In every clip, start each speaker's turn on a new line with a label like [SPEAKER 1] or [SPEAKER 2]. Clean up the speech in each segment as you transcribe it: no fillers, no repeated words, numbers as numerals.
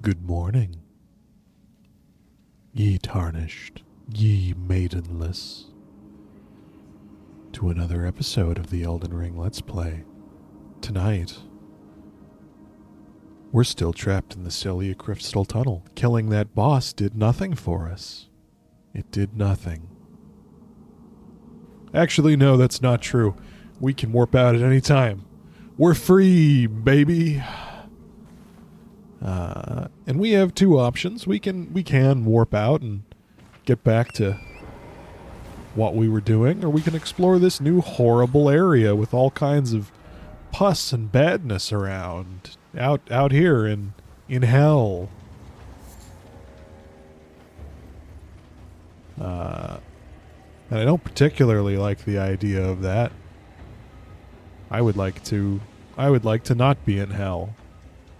[SPEAKER 1] Good morning, ye tarnished, ye maidenless, to another episode of the Elden Ring Let's Play. Tonight, we're still trapped in the Celia Crystal Tunnel. Killing that boss did nothing for us. It did nothing. Actually, no, that's not true. We can warp out at any time. We're free, baby! And we have two options. We can warp out and get back to what we were doing, or we can explore this new horrible area with all kinds of pus and badness around. Out here in hell. And I don't particularly like the idea of that. I would like to not be in hell.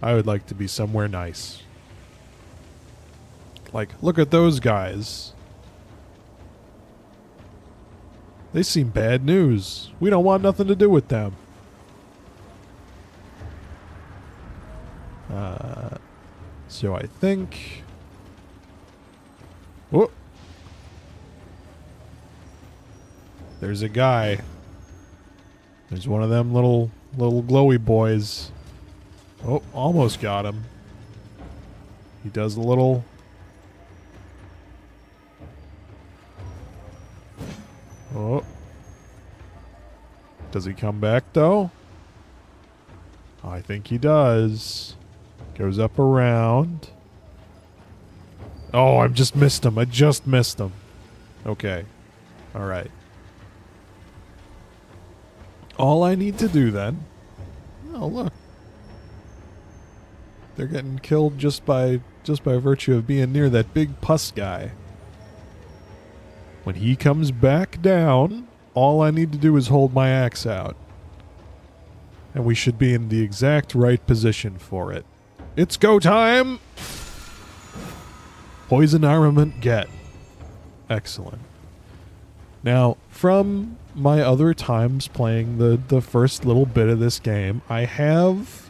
[SPEAKER 1] I would like to be somewhere nice. Like, look at those guys. They seem bad news. We don't want nothing to do with them. So I think... Whoop. There's a guy. There's one of them little glowy boys. Oh, almost got him. He does a little... Oh. Does he come back, though? I think he does. Goes up around. Oh, I just missed him. I just missed him. Okay. Alright. All I need to do, then... Oh, look. They're getting killed just by virtue of being near that big pus guy. When he comes back down, all I need to do is hold my axe out. And we should be in the exact right position for it. It's go time! Poison armament get. Excellent. Now, from my other times playing the first little bit of this game, I have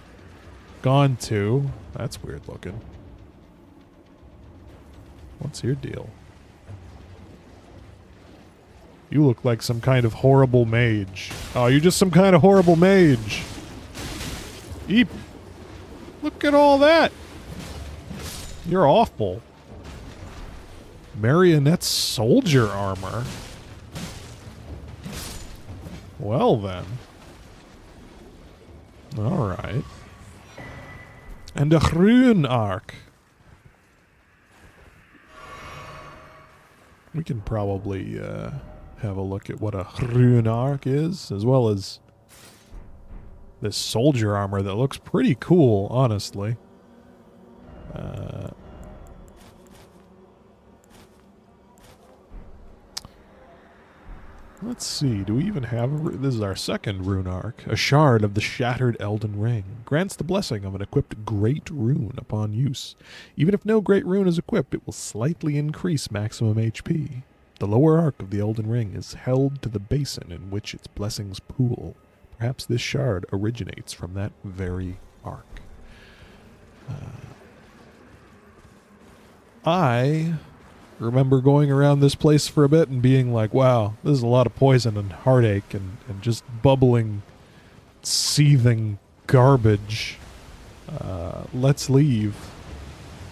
[SPEAKER 1] gone to... That's weird looking. What's your deal? You look like some kind of horrible mage. Oh, you're just some kind of horrible mage. Eep. Look at all that. You're awful. Marionette soldier armor. Well then. Alright. And a rune arc. We can probably have a look at what a rune arc is, as well as this soldier armor that looks pretty cool, honestly. Let's see, do we even have this is our second rune arc. A shard of the shattered Elden Ring grants the blessing of an equipped great rune upon use. Even if no great rune is equipped, it will slightly increase maximum HP. The lower arc of the Elden Ring is held to the basin in which its blessings pool. Perhaps this shard originates from that very arc. I remember going around this place for a bit and being like, wow, this is a lot of poison and heartache and just bubbling, seething garbage. Let's leave.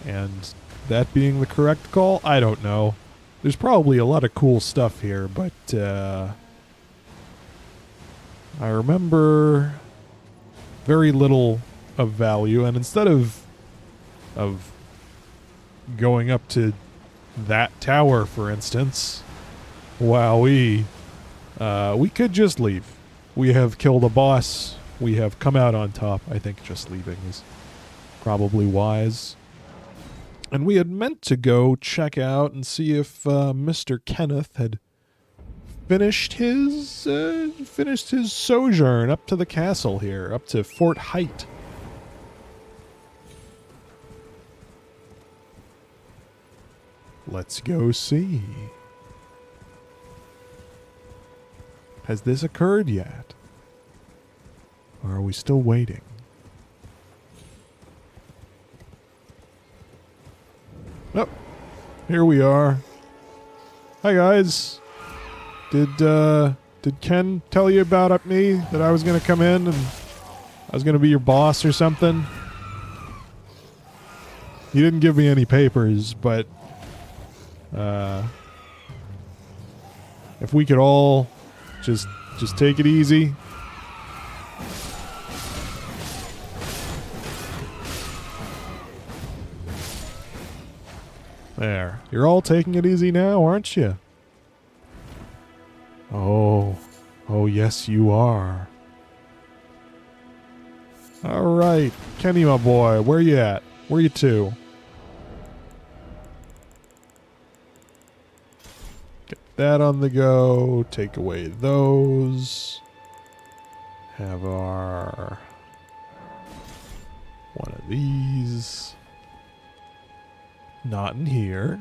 [SPEAKER 1] And that being the correct call, I don't know. There's probably a lot of cool stuff here, but I remember very little of value, and instead of going up to that tower, for instance, wowee, we could just leave. We have killed a boss. We have come out on top. I think just leaving is probably wise. And we had meant to go check out and see if Mr. Kenneth had finished his sojourn up to the castle here, up to Fort Height. Let's go see. Has this occurred yet? Or are we still waiting? Oh, here we are. Hi guys. Did Ken tell you about me that I was gonna come in and I was gonna be your boss or something? He didn't give me any papers, but if we could all just take it easy. There. You're all taking it easy now, aren't you? Oh. Oh, yes, you are. Alright. Kenny, my boy, where you at? Where you to? Get that on the go. Take away those. Have our... one of these. Not in here.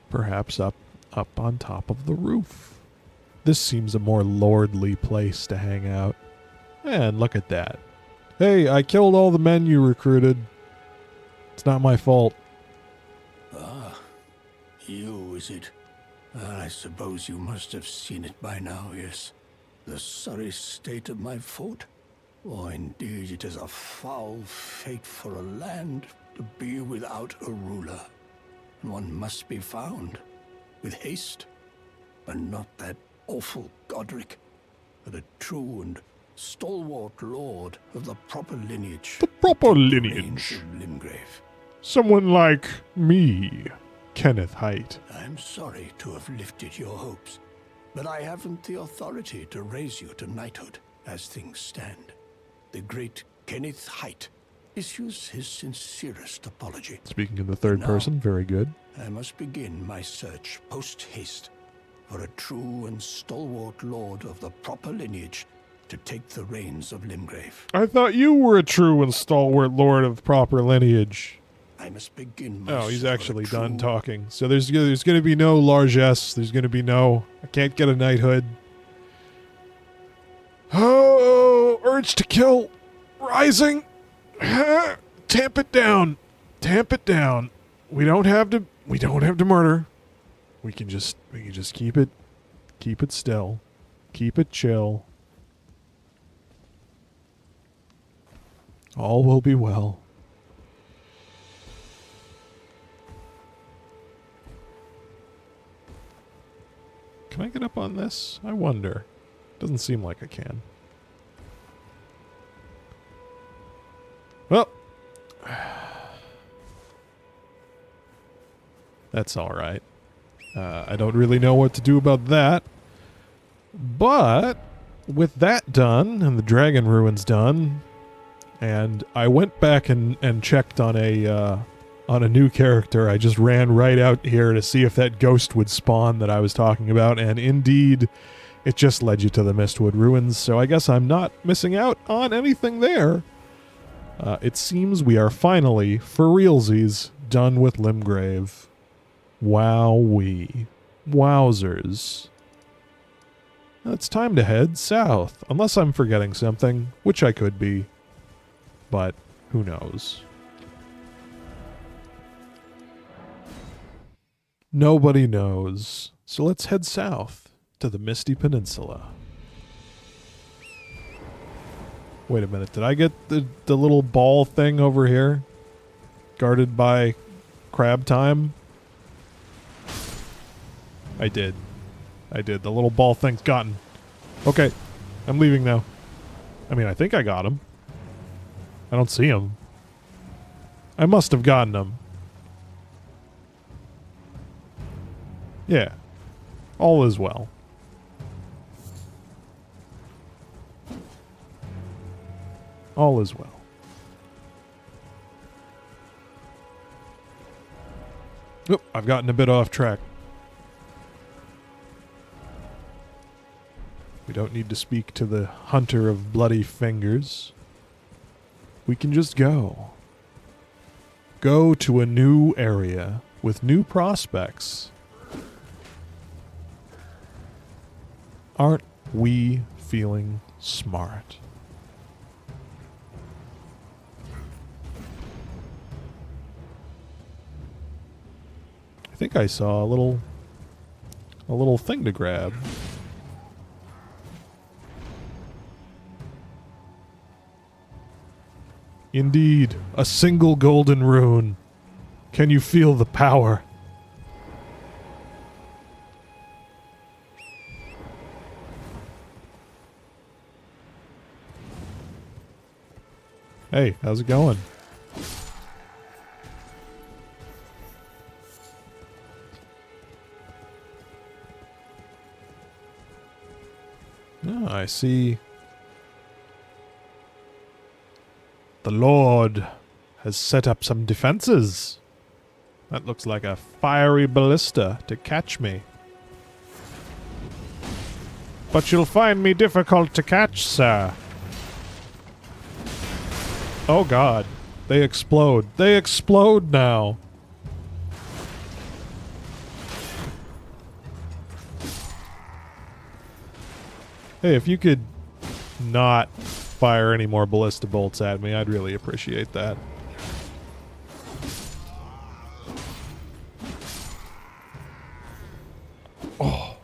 [SPEAKER 1] Perhaps up on top of the roof. This seems a more lordly place to hang out. And look at that. Hey, I killed all the men you recruited. It's not my fault.
[SPEAKER 2] Ah, you, is it? I suppose you must have seen it by now, yes. The sorry state of my fort. Oh, indeed, it is a foul fate for a land to be without a ruler. One must be found, with haste, and not that awful Godric, but a true and stalwart lord of the proper lineage.
[SPEAKER 1] The proper
[SPEAKER 2] The
[SPEAKER 1] lineage.
[SPEAKER 2] reins of Limgrave.
[SPEAKER 1] Someone like me, Kenneth Haight.
[SPEAKER 2] I'm sorry to have lifted your hopes, but I haven't the authority to raise you to knighthood as things stand. The great Kenneth Haight issues his sincerest apology.
[SPEAKER 1] Speaking in the third person, very good.
[SPEAKER 2] I must begin my search post-haste for a true and stalwart lord of the proper lineage to take the reins of Limgrave.
[SPEAKER 1] I thought you were a true and stalwart lord of proper lineage.
[SPEAKER 2] I must begin my
[SPEAKER 1] Oh, he's
[SPEAKER 2] search for a
[SPEAKER 1] actually done
[SPEAKER 2] true-
[SPEAKER 1] talking. So there's going to be no largesse. There's going to be no... I can't get a knighthood. Oh, urge to kill. Rising. Tamp it down. Tamp it down. We don't have to murder. We can just keep it still. Keep it chill. All will be well. Can I get up on this? I wonder. Doesn't seem like I can. Well, that's all right. I don't really know what to do about that. But with that done and the dragon ruins done, and I went back and checked on a new character. I just ran right out here to see if that ghost would spawn that I was talking about, and indeed, it just led you to the Mistwood Ruins, so I guess I'm not missing out on anything there. It seems we are finally, for realsies, done with Limgrave. Wowee. Wowzers. It's time to head south, unless I'm forgetting something, which I could be, but who knows. Nobody knows. So let's head south to the Misty Peninsula. Wait a minute, did I get the little ball thing over here? Guarded by Crab Time? I did. The little ball thing's gotten. Okay, I'm leaving now. I mean, I think I got him. I don't see him. I must have gotten him. Yeah. All is well. All is well. Oop, I've gotten a bit off track. We don't need to speak to the hunter of bloody fingers. We can just go. Go to a new area with new prospects. Aren't we feeling smart? think I saw a little thing to grab. Indeed, a single golden rune. Can you feel the power? Hey, how's it going? Oh, I see. The Lord has set up some defenses. That looks like a fiery ballista to catch me. But you'll find me difficult to catch, sir. Oh god. They explode. They explode now. Hey, if you could not fire any more ballista bolts at me, I'd really appreciate that. Oh.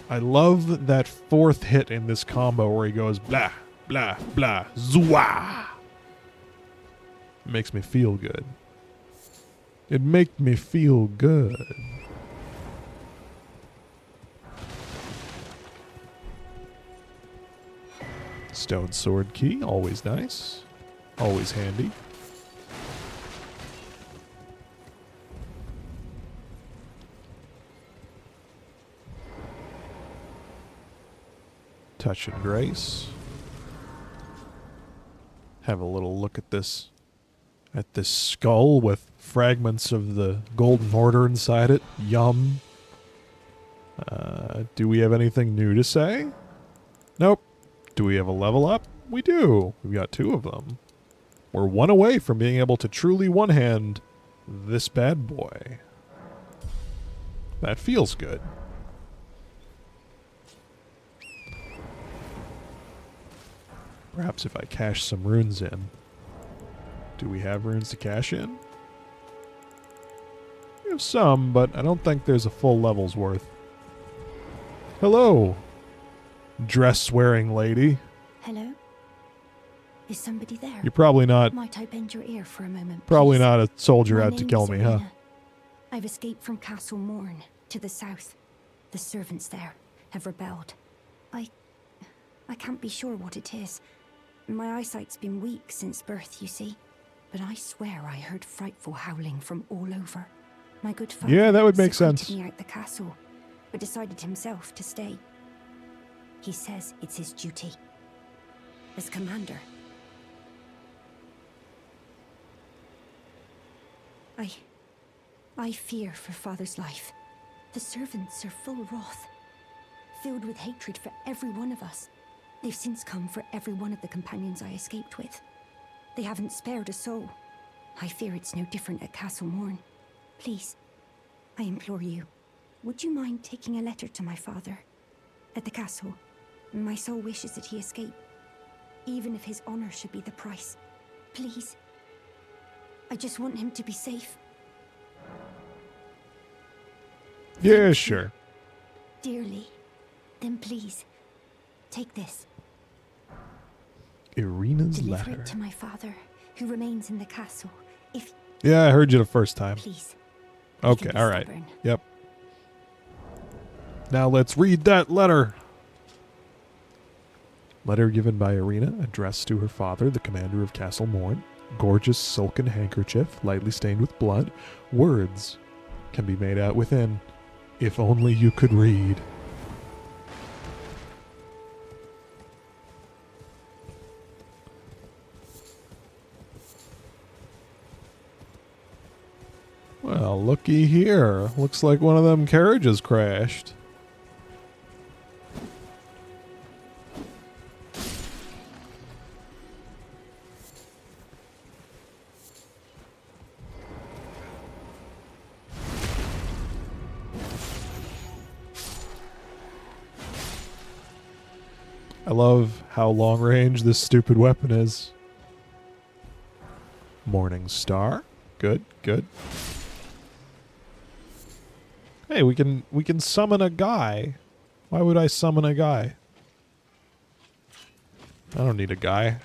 [SPEAKER 1] I love that fourth hit in this combo where he goes blah, blah, blah, zwa. It makes me feel good. It makes me feel good. Stone sword key, always nice. Always handy. Touch and grace. Have a little look at this skull with fragments of the golden order inside it. Yum. Do we have anything new to say? Nope. Do we have a level up? We do. We've got 2 of them. We're 1 away from being able to truly one-hand this bad boy. That feels good. Perhaps if I cash some runes in. Do we have runes to cash in? We have some, but I don't think there's a full level's worth. Hello, dress-wearing lady.
[SPEAKER 3] Hello? Is somebody there?
[SPEAKER 1] You're probably not...
[SPEAKER 3] Might I bend your ear for a moment,
[SPEAKER 1] Probably
[SPEAKER 3] please?
[SPEAKER 1] not a soldier
[SPEAKER 3] My
[SPEAKER 1] out to
[SPEAKER 3] name
[SPEAKER 1] kill
[SPEAKER 3] is
[SPEAKER 1] me, huh?
[SPEAKER 3] Irina. I've escaped from Castle Morne, to the south. The servants there have rebelled. I can't be sure what it is. My eyesight's been weak since birth, you see. But I swear I heard frightful howling from all over. My good father
[SPEAKER 1] Yeah, that would make
[SPEAKER 3] secreted
[SPEAKER 1] sense.
[SPEAKER 3] me out the castle, but decided himself to stay. He says it's his duty. As commander. I fear for father's life. The servants are full wrath, filled with hatred for every one of us. They've since come for every one of the companions I escaped with. They haven't spared a soul. I fear it's no different at Castle Morne. Please, I implore you, would you mind taking a letter to my father? At the castle, my sole wish is that he escape, even if his honor should be the price. Please. I just want him to be safe.
[SPEAKER 1] Yeah, sure.
[SPEAKER 3] Dearly. Then please, take this.
[SPEAKER 1] Irina's
[SPEAKER 3] Deliver
[SPEAKER 1] letter.
[SPEAKER 3] it to my father, who remains in the castle. If
[SPEAKER 1] Yeah, I heard you the first time.
[SPEAKER 3] please.
[SPEAKER 1] Okay,
[SPEAKER 3] Be
[SPEAKER 1] alright.
[SPEAKER 3] stubborn.
[SPEAKER 1] Yep. Now let's read that letter. Letter given by Irina, addressed to her father, the commander of Castle Morne. Gorgeous silken handkerchief, lightly stained with blood. Words can be made out within. If only you could read. Well, looky here. Looks like one of them carriages crashed. I love how long range this stupid weapon is. Morning Star. Good, good. Hey, we can summon a guy. Why would I summon a guy? I don't need a guy.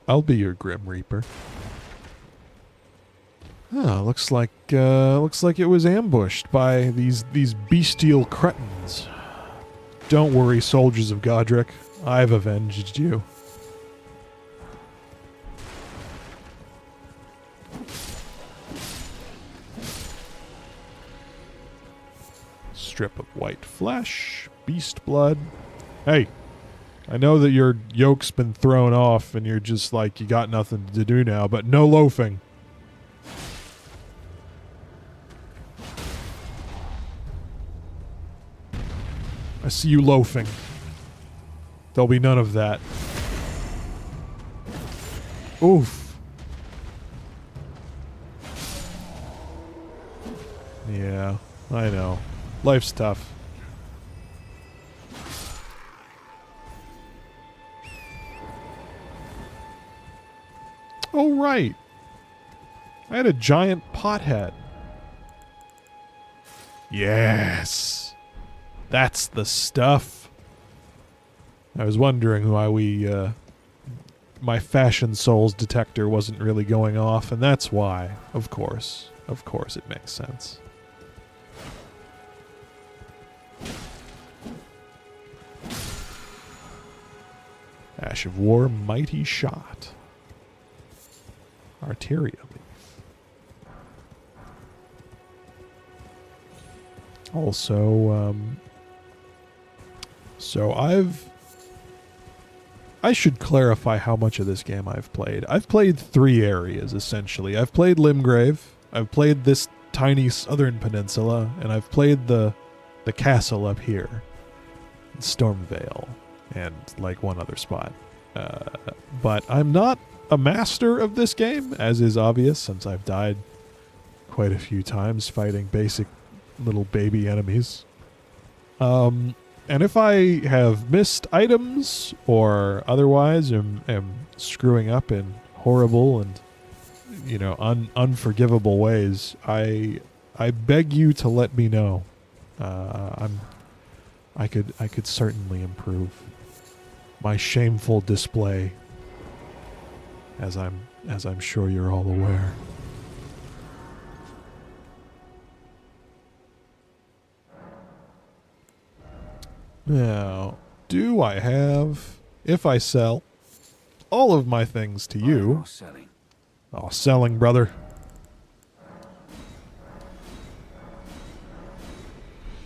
[SPEAKER 1] I'll be your Grim Reaper. Oh, looks like it was ambushed by these bestial cretins. Don't worry, soldiers of Godric. I've avenged you. Strip of white flesh, beast blood. Hey, I know that your yoke's been thrown off and you're just like, you got nothing to do now, but no loafing. I see you loafing. There'll be none of that. Oof. Yeah, I know. Life's tough. Oh, right. I had a giant pothead. Yes. That's the stuff. I was wondering why my Fashion Souls detector wasn't really going off, and that's why. Of course. Of course it makes sense. Ash of War, Mighty Shot. Arteria Leaf. Also, so I should clarify how much of this game I've played. I've played 3 areas, essentially. I've played Limgrave, I've played this tiny southern peninsula, and I've played the castle up here, Stormvale, and like one other spot. But I'm not a master of this game, as is obvious, since I've died quite a few times fighting basic little baby enemies. And if I have missed items or otherwise am screwing up in horrible and, you know, unforgivable ways, I beg you to let me know. I could certainly improve my shameful display, as I'm sure you're all aware. Now, do I have, if I sell all of my things to you...
[SPEAKER 2] Selling.
[SPEAKER 1] Oh, selling, brother.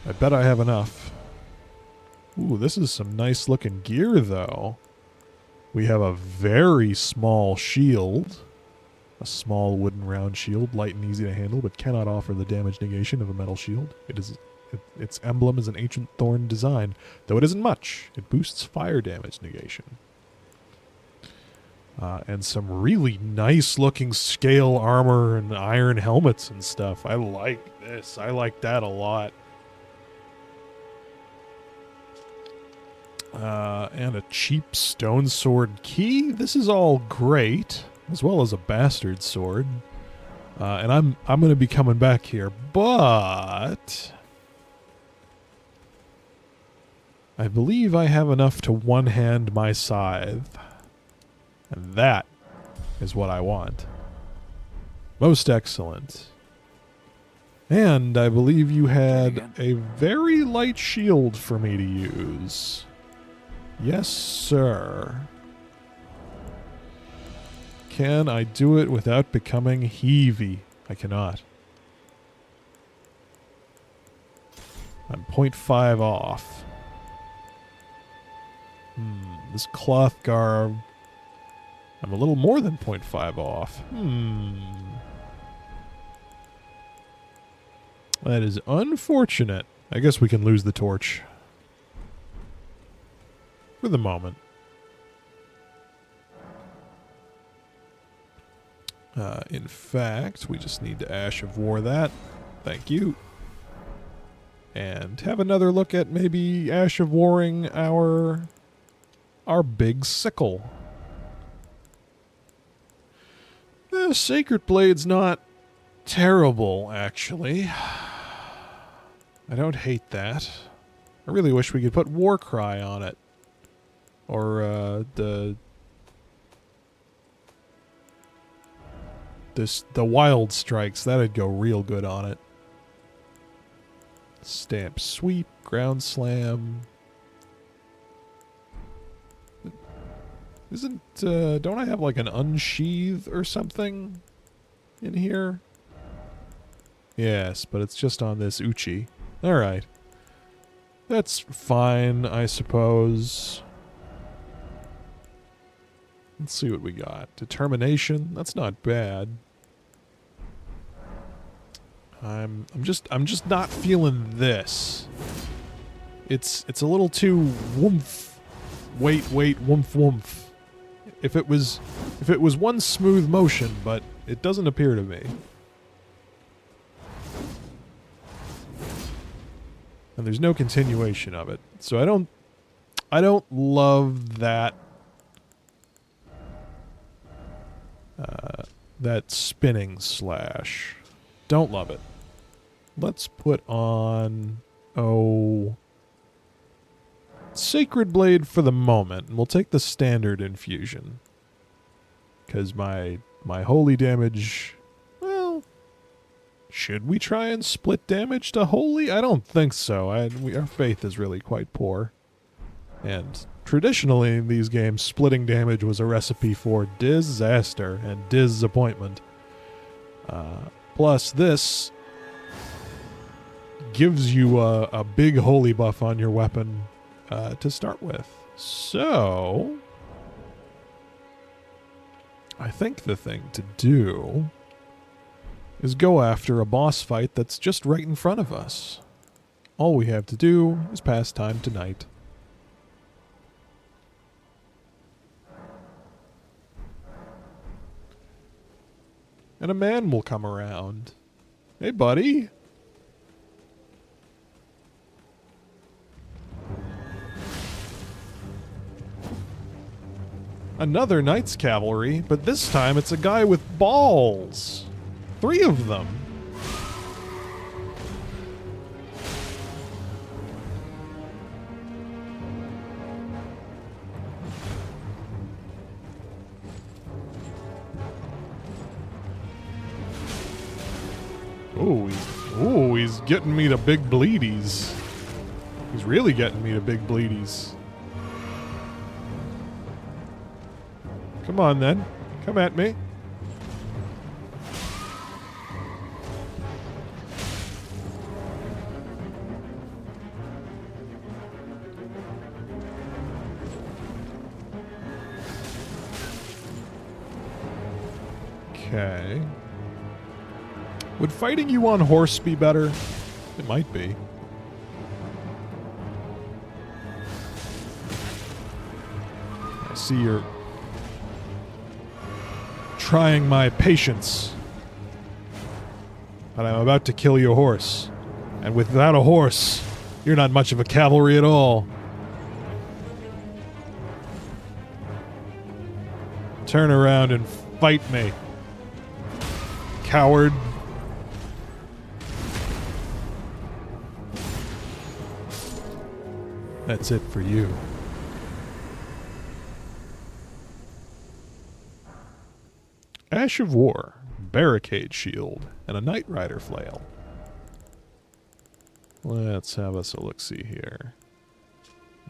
[SPEAKER 1] I bet I have enough. Ooh, this is some nice looking gear, though. We have a very small shield. A small wooden round shield, light and easy to handle, but cannot offer the damage negation of a metal shield. Its emblem is an ancient thorn design, though it isn't much. It boosts fire damage negation. And some really nice looking scale armor and iron helmets and stuff. I like this. I like that a lot. And a cheap stone sword key. This is all great, as well as a bastard sword. And I'm going to be coming back here, but I believe I have enough to one-hand my scythe. And that is what I want. Most excellent. And I believe you had a very light shield for me to use. Yes, sir. Can I do it without becoming heavy? I cannot. I'm 0.5 off. This cloth garb. I'm a little more than 0.5 off. That is unfortunate. I guess we can lose the torch. For the moment. In fact, we just need to Ash of War that. Thank you. And have another look at maybe Ash of Warring our big sickle. The Sacred Blade's not terrible, actually. I don't hate that. I really wish we could put Warcry on it. Or, the Wild Strikes. That'd go real good on it. Stamp Sweep, Ground Slam. Don't I have like an Unsheath or something in here? Yes, but it's just on this Uchi. Alright. That's fine, I suppose. Let's see what we got. Determination, that's not bad. I'm just not feeling this. It's a little too woomph. Wait, woomph woomph. If it was one smooth motion, but it doesn't appear to me. And there's no continuation of it. So I don't love that that spinning slash. Don't love it. Let's put on Sacred Blade for the moment, and we'll take the standard infusion. Because my holy damage, well, should we try and split damage to holy? I don't think so. Our faith is really quite poor. And traditionally in these games, splitting damage was a recipe for disaster and disappointment. Plus this gives you a big holy buff on your weapon to start with. So I think the thing to do is go after a boss fight that's just right in front of us. All we have to do is pass time tonight. And a man will come around. Hey, buddy. Another Knight's Cavalry, but this time it's a guy with balls. 3 of them. He's getting me to big bleedies. He's really getting me to big bleedies. Come on, then. Come at me. Okay. Would fighting you on horse be better? It might be. I see you're trying my patience. But I'm about to kill your horse. And without a horse, you're not much of a cavalry at all. Turn around and fight me, coward. That's it for you. Ash of War, Barricade Shield, and a Knight Rider Flail. Let's have us a look-see here.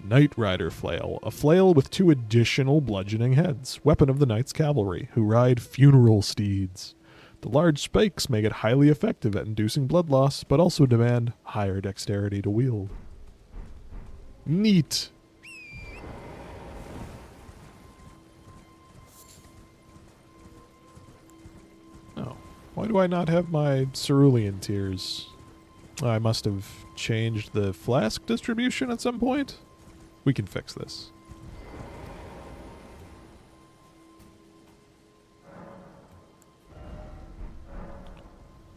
[SPEAKER 1] Knight Rider Flail, a flail with 2 additional bludgeoning heads, weapon of the Knight's Cavalry, who ride funeral steeds. The large spikes make it highly effective at inducing blood loss, but also demand higher dexterity to wield. Neat. Oh, why do I not have my cerulean tears? I must have changed the flask distribution at some point. We can fix this.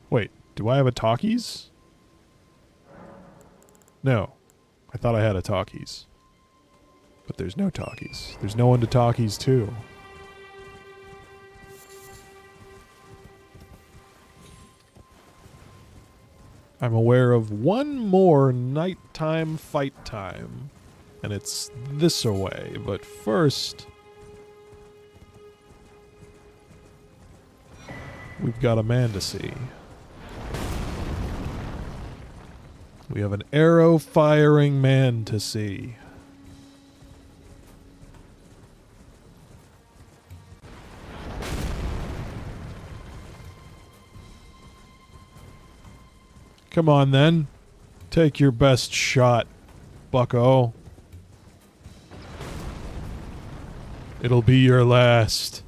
[SPEAKER 1] Wait, do I have a talkies? No. I thought I had a talkies. But there's no talkies. There's no one to talkies to. I'm aware of one more nighttime fight time. And it's this away. But first, we've got a man to see. We have an arrow-firing man to see. Come on, then. Take your best shot, bucko. It'll be your last.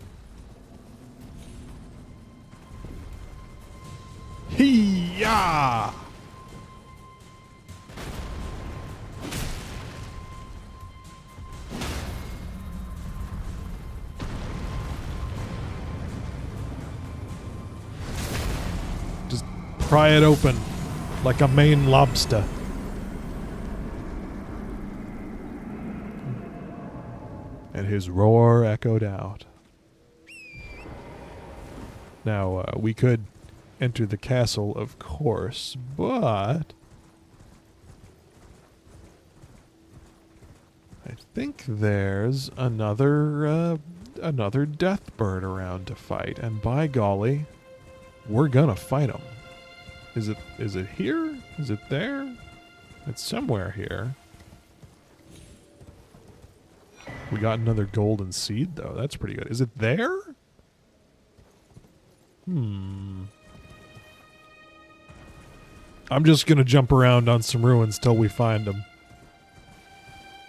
[SPEAKER 1] Hee-yah! Just pry it open like a Maine lobster. And his roar echoed out. Now, we could enter the castle, of course, but I think there's another death bird around to fight, and by golly, we're gonna fight him. Is it here? Is it there? It's somewhere here. We got another golden seed, though. That's pretty good. Is it there? I'm just gonna jump around on some ruins till we find them.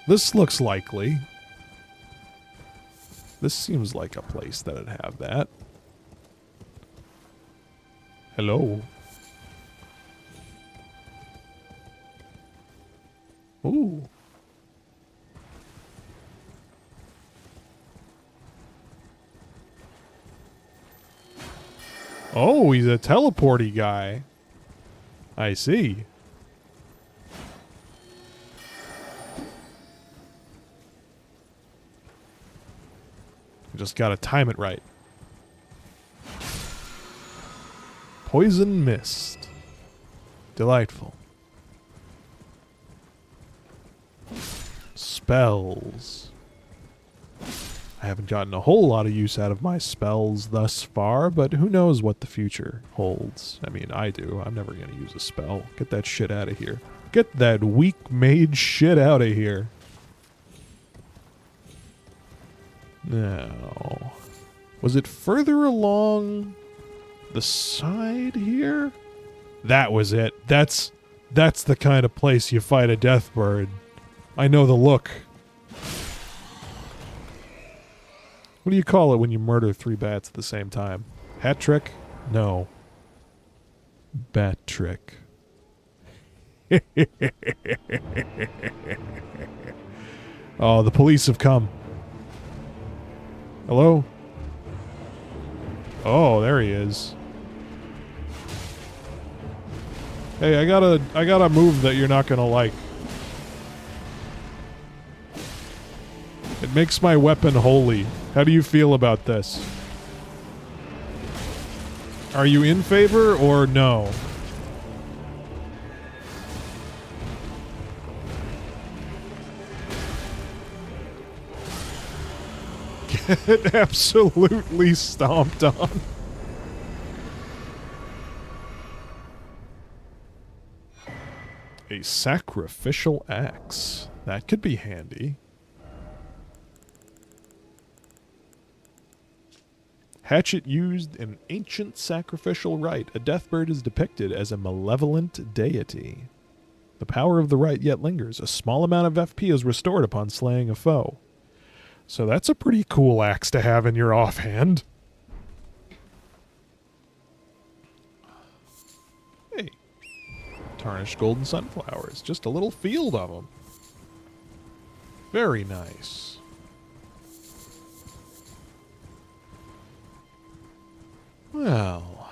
[SPEAKER 1] This looks likely. This seems like a place that'd have that. Hello. Ooh. Oh, he's a teleporty guy. I see. Just gotta time it right. Poison mist. Delightful. Spells. I haven't gotten a whole lot of use out of my spells thus far, but who knows what the future holds. I mean, I do. I'm never going to use a spell. Get that shit out of here. Get that weak mage shit out of here. Now, was it further along the side here? That was it. That's the kind of place you fight a death bird. I know the look. What do you call it when you murder 3 bats at the same time? Hat trick? No. Bat trick. Oh, the police have come. Hello? Oh, there he is. Hey, I got a move that you're not gonna like. It makes my weapon holy. How do you feel about this? Are you in favor or no? Get absolutely stomped on. A sacrificial axe. That could be handy. Hatchet used in ancient sacrificial rite. A death bird is depicted as a malevolent deity. The power of the rite yet lingers. A small amount of FP is restored upon slaying a foe. So that's a pretty cool axe to have in your offhand. Hey. Tarnished golden sunflowers. Just a little field of them. Very nice. Well,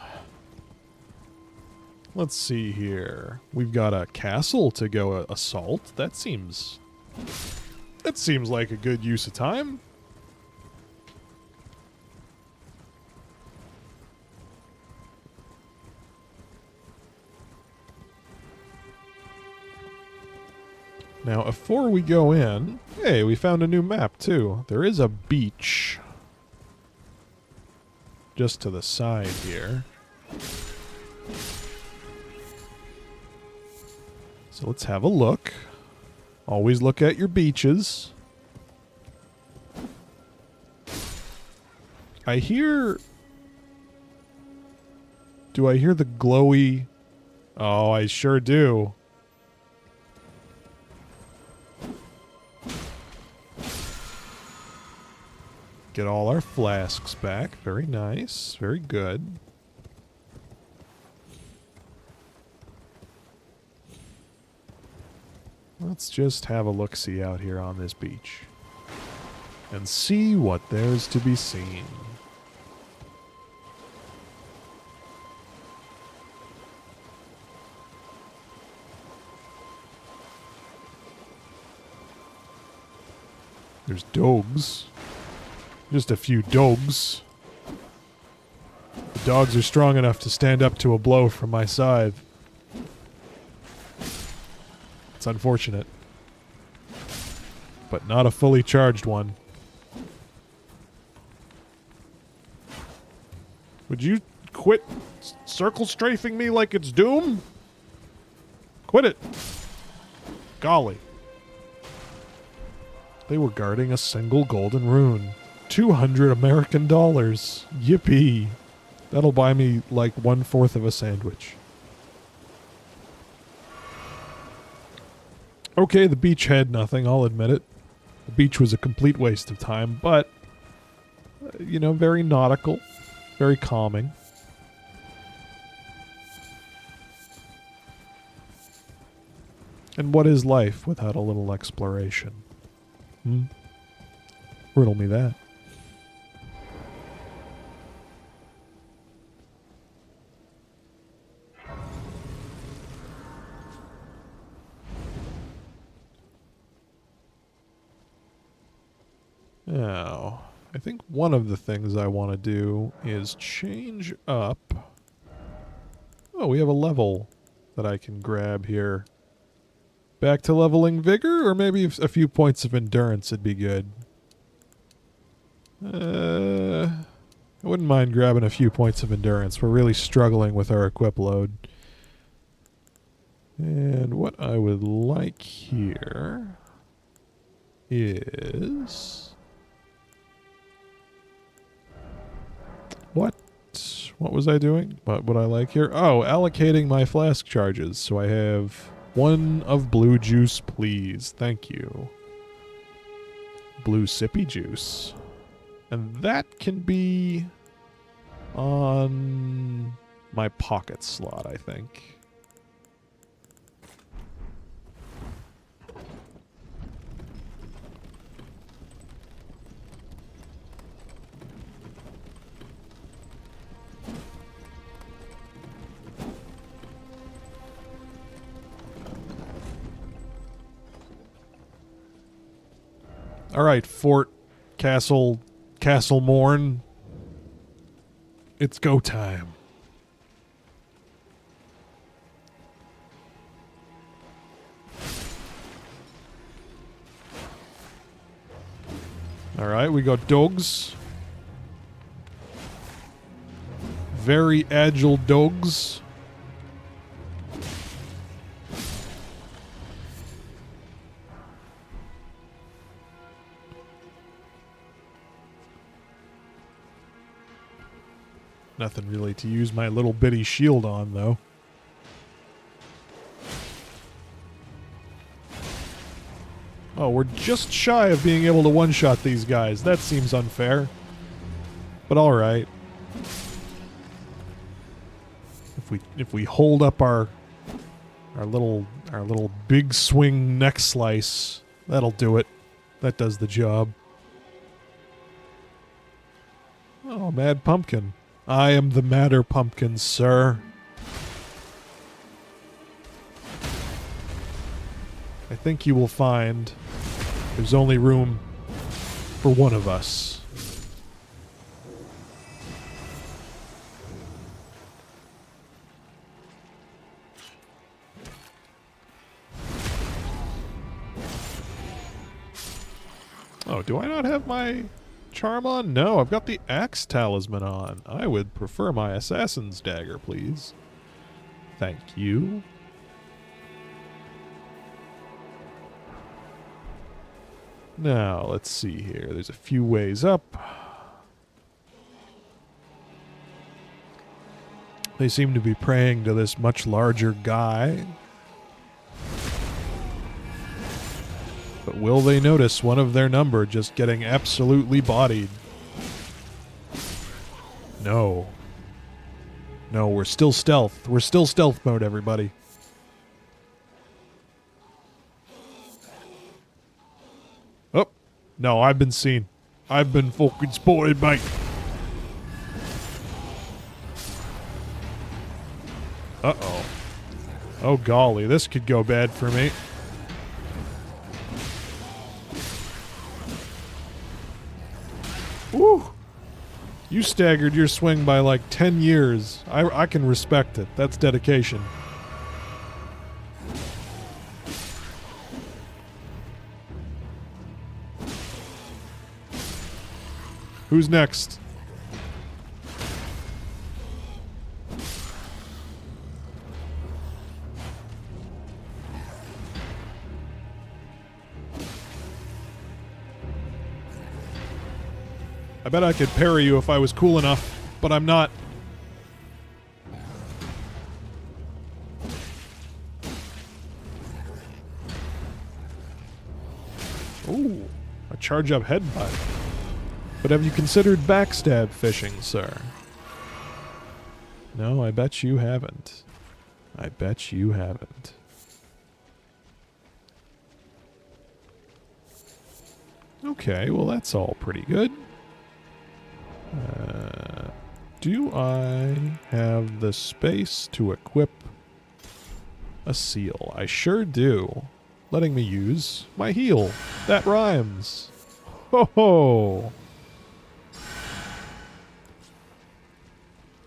[SPEAKER 1] Let's see here. We've got a castle to go assault. That seems like a good use of time. Now, before we go in, hey, we found a new map too. There is a beach just to the side here. So let's have a look. Always look at your beaches. I hear... Do I hear the glowy... Oh, I sure do. Get all our flasks back. Very nice. Very good. Let's just have a look-see out here on this beach. And see what there's to be seen. There's dogs. Just a few dogs. The dogs are strong enough to stand up to a blow from my scythe. It's unfortunate. But not a fully charged one. Would you quit circle strafing me like it's Doom? Quit it. Golly. They were guarding a single golden rune. 200 American dollars. Yippee. That'll buy me like 1/4 of a sandwich. Okay, the beach had nothing, I'll admit it. The beach was a complete waste of time, but, you know, very nautical, very calming. And what is life without a little exploration? Riddle me that. Now, I think one of the things I want to do is change up... Oh, we have a level that I can grab here. Back to leveling vigor, or maybe a few points of endurance would be good. I wouldn't mind grabbing a few points of endurance. We're really struggling with our equip load. And what I would like here is... What was I doing? What would I like here? Oh, allocating my flask charges. So I have 1 of blue juice, please. Thank you. Blue sippy juice. And that can be on my pocket slot, I think. All right, Fort, Castle Morne. It's go time. All right, we got dogs. Very agile dogs. Nothing really to use my little bitty shield on, though. Oh, we're just shy of being able to one-shot these guys. That seems unfair. But alright. If we hold up our little big swing neck slice, that'll do it. That does the job. Oh, Mad Pumpkin. I am the Madder Pumpkin, sir. I think you will find there's only room for one of us. Oh, do I not have my charm on? No, I've got the axe talisman on. I would prefer my assassin's dagger, please. Thank you. Now, let's see here. There's a few ways up. They seem to be praying to this much larger guy. But will they notice one of their number just getting absolutely bodied? No. No, we're still stealth. We're still stealth mode, everybody. Oh. No, I've been seen. I've been fucking spotted, mate. Uh-oh. Oh, golly. This could go bad for me. Woo! You staggered your swing by like 10 years. I can respect it. That's dedication. Who's next? I bet I could parry you if I was cool enough, but I'm not. Ooh, a charge up headbutt. But have you considered backstab fishing, sir? No, I bet you haven't. I bet you haven't. Okay, well that's all pretty good. Do I have the space to equip a seal? I sure do. Letting me use my heal. That rhymes. Ho ho!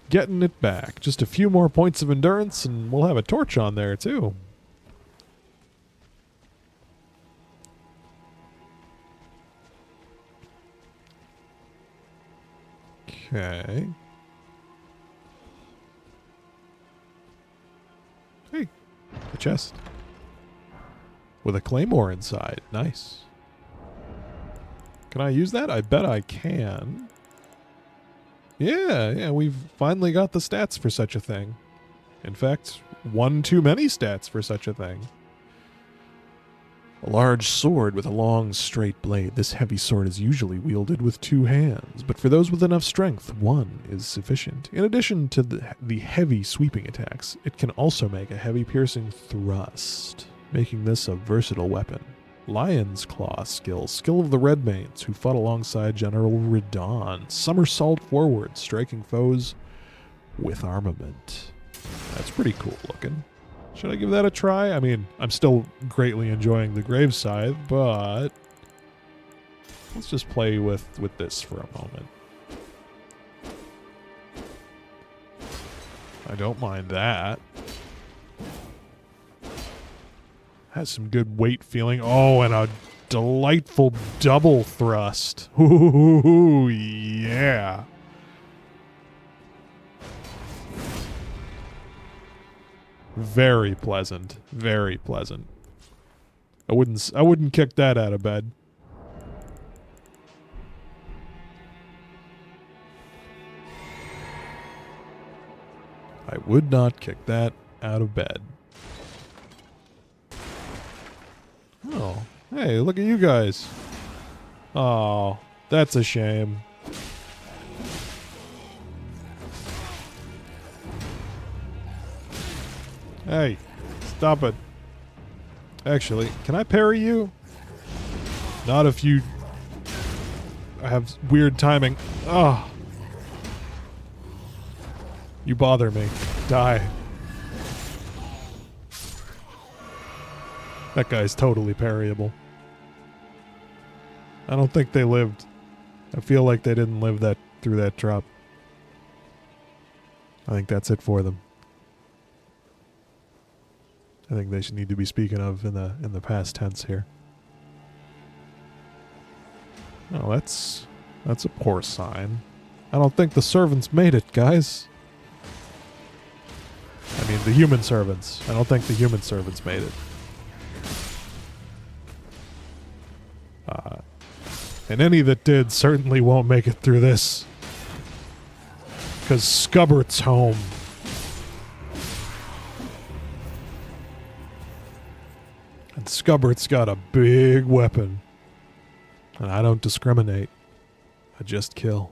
[SPEAKER 1] Getting it back. Just a few more points of endurance and we'll have a torch on there too. Okay. Hey, a chest. With a claymore inside. Nice. Can I use that? I bet I can. Yeah, we've finally got the stats for such a thing. In fact, one too many stats for such a thing. A large sword with a long, straight blade. This heavy sword is usually wielded with 2 hands, but for those with enough strength, 1 is sufficient. In addition to the heavy sweeping attacks, it can also make a heavy piercing thrust, making this a versatile weapon. Lion's Claw skill. Skill of the Redmanes, who fought alongside General Radon. Somersault forward, striking foes with armament. That's pretty cool looking. Should I give that a try? I mean, I'm still greatly enjoying the Grave Scythe, but let's just play with this for a moment. I don't mind that. Has some good weight feeling. Oh, and a delightful double thrust. Ooh, yeah. Very pleasant. Very pleasant. I wouldn't kick that out of bed. I would not kick that out of bed. Oh, hey, look at you guys. Oh, that's a shame. Hey, stop it. Actually, can I parry you? Not if you have weird timing. Oh. You bother me. Die. That guy's totally parryable. I don't think they lived. I feel like they didn't live that through that drop. I think that's it for them. I think they should need to be speaking of in the past tense here. Oh, that's a poor sign. I don't think the servants made it, guys. I mean, the human servants. I don't think the human servants made it. And any that did certainly won't make it through this. Because Scubbert's home. And Scubbert's got a big weapon. And I don't discriminate. I just kill.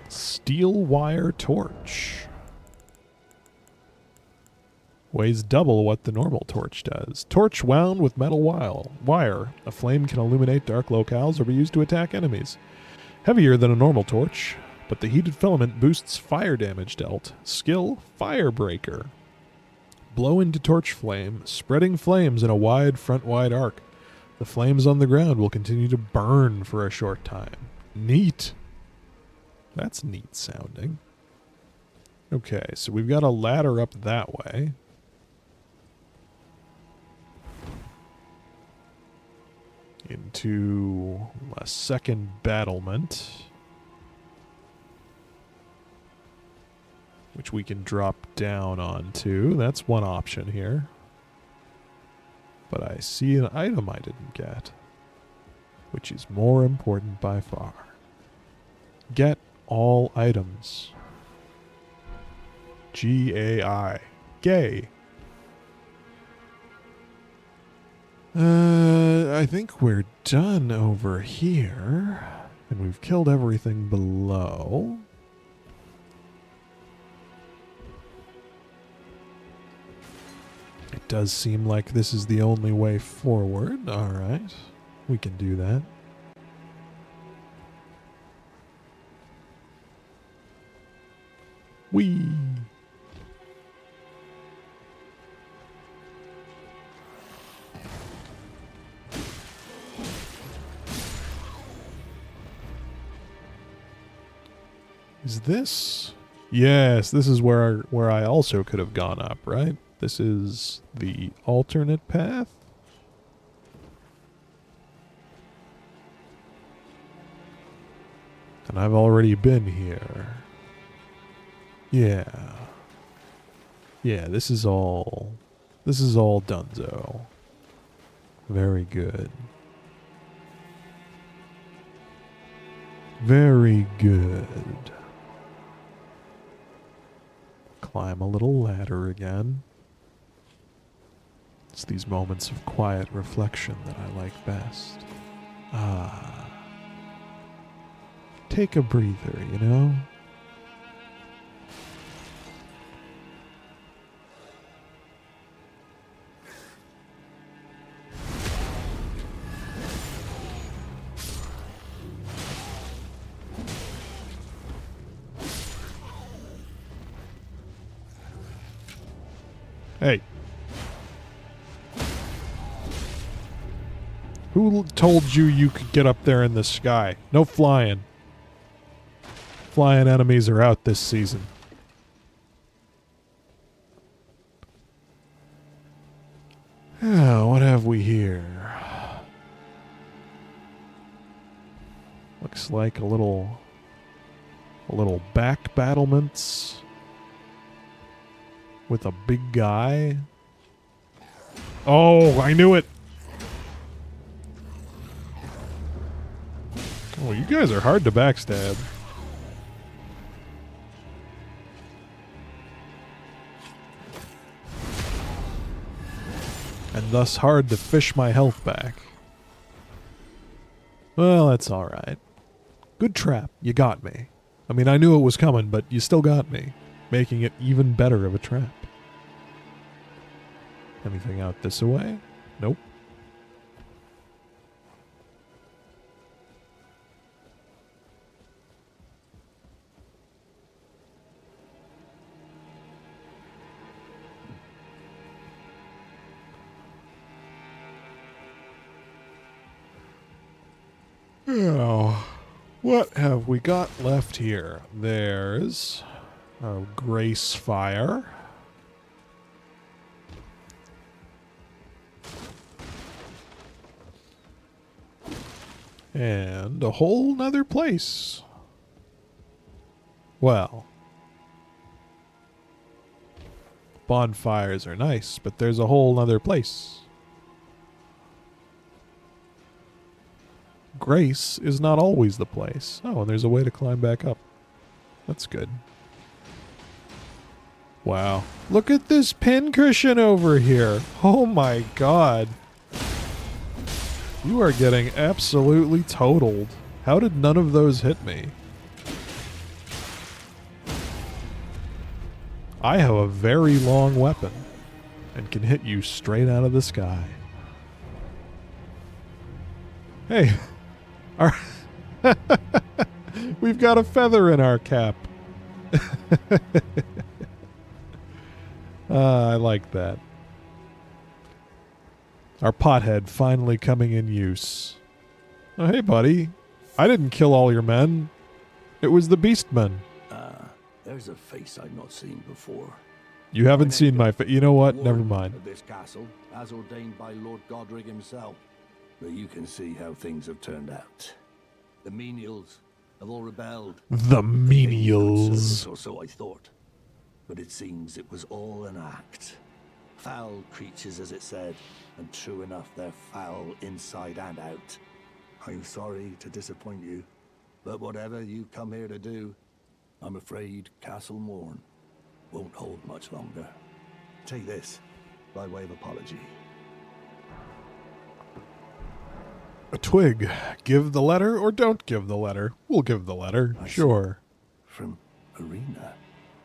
[SPEAKER 1] Steel wire torch. Weighs double what the normal torch does. Torch wound with metal wire. A flame can illuminate dark locales or be used to attack enemies. Heavier than a normal torch, but the heated filament boosts fire damage dealt. Skill, Firebreaker. Blow into torch flame, spreading flames in a wide front-wide arc. The flames on the ground will continue to burn for a short time. Neat. That's neat sounding. Okay, so we've got a ladder up that way. Into a second battlement, which we can drop down onto. That's one option here. But I see an item I didn't get, which is more important by far. Get all items. G-A-I. Gay. I think we're done over here. And we've killed everything below. It does seem like this is the only way forward. Alright. We can do that. Whee! Is this? Yes, this is where I also could have gone up, right? This is the alternate path? And I've already been here. Yeah. Yeah, this is all donezo. Very good. Very good. Climb a little ladder again. It's these moments of quiet reflection that I like best. Ah. Take a breather, you know? Hey. Who told you you could get up there in the sky? No flying. Flying enemies are out this season. Oh, what have we here? Looks like a little back battlements with a big guy. Oh, I knew it. Oh, you guys are hard to backstab. And thus hard to fish my health back. Well, that's alright. Good trap. You got me. I mean, I knew it was coming, but you still got me. Making it even better of a trap. Anything out this way? Nope. Now, what have we got left here? There's a Grace Fire. And a whole nother place. Well, bonfires are nice, but there's a whole nother place. Grace is not always the place. Oh, and there's a way to climb back up. That's good. Wow. Look at this pincushion over here. Oh my god. You are getting absolutely totaled. How did none of those hit me? I have a very long weapon and can hit you straight out of the sky. Hey, we've got a feather in our cap. I like that. Our pothead finally coming in use. Oh, hey, buddy. I didn't kill all your men. It was the beastmen.
[SPEAKER 2] There's a face I've not seen before.
[SPEAKER 1] You haven't seen my face. You know what? Never mind.
[SPEAKER 2] Of this castle, as ordained by Lord Godric himself. But you can see how things have turned out. The menials have all rebelled.
[SPEAKER 1] The menials.
[SPEAKER 2] Or so I thought. But it seems it was all an act. Foul creatures, as it said, and true enough, they're foul inside and out. I'm sorry to disappoint you, but whatever you come here to do, I'm afraid Castle Morne won't hold much longer. Take this, by way of apology.
[SPEAKER 1] A twig. Give the letter or don't give the letter. We'll give the letter. Sure.
[SPEAKER 2] From Arena.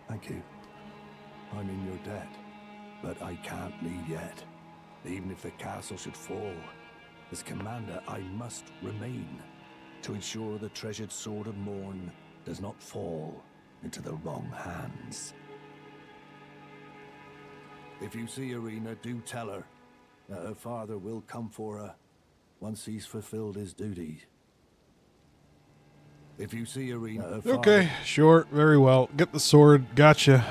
[SPEAKER 2] Thank you. I'm in your debt, but I can't leave yet. Even if the castle should fall, as commander, I must remain to ensure the treasured sword of Morne does not fall into the wrong hands. If you see Arena, do tell her that her father will come for her once he's fulfilled his duty. If you see Arena, her father...
[SPEAKER 1] Okay, sure, very well. Get the sword. Gotcha.